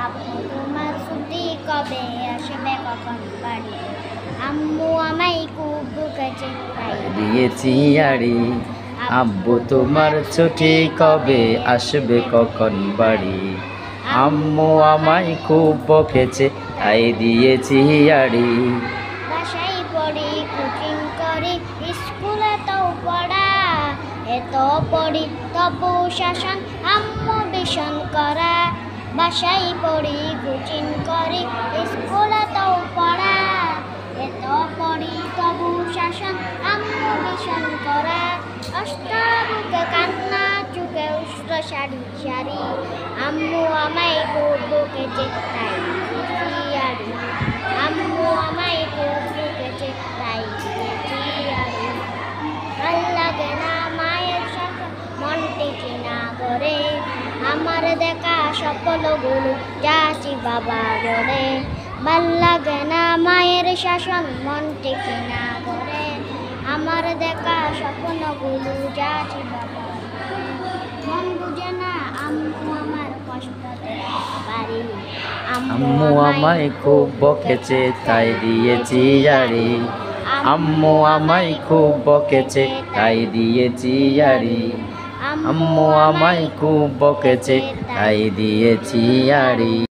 আব্বু তোমার ছুটি কবে আসবে কখন বাড়ি আম্মু আমায় খুব বকেছে তাই দিয়েছি আড়ি। আব্বু তোমার ছুটি কবে আসবে কখন বাড়ি, আম্মু আমায় খুব বকেছে তাই দিয়েছি আড়ি। বাসায় পড়ি কুকিং করি স্কুলে তো পড়া এত পড়ি তবু শাসন আম্মু ভীষণ করা বাসায় পড়ি কোচিং করি স্কুলে তো পড়া এত পড়ি তবু শাসন আম্মু ভীষণ করা অষ্টবুকে কান্না চুকে উষ্ণ সারি সারি আম্মু আমায় খুব বকেছে তাই দিয়েছি আড়ি আম্মু আমায় খুব বকেছে তাই দিয়েছি আড়ি ভাল লাগে না মায়ের সাথে মন টেকে না করে আমার দেখা স্বপ্নগুলো যাচ্ছি বাবা ঘরে ভাল লাগে না মায়ের শাসন মন টেকে না করে আমার দেখা স্বপ্নগুলো যাচ্ছি বাবা মন বুঝে না আম্মু আমার কষ্ট পারি আম্মু আমায় খুব বকেছে তাই দিয়েছি আড়ি। আম্মু আমায় খুব বকেছে তাই দিয়েছি আড়ি। আম্মু আমায় খুব বকেছে তাই দিয়েছি আড়ি।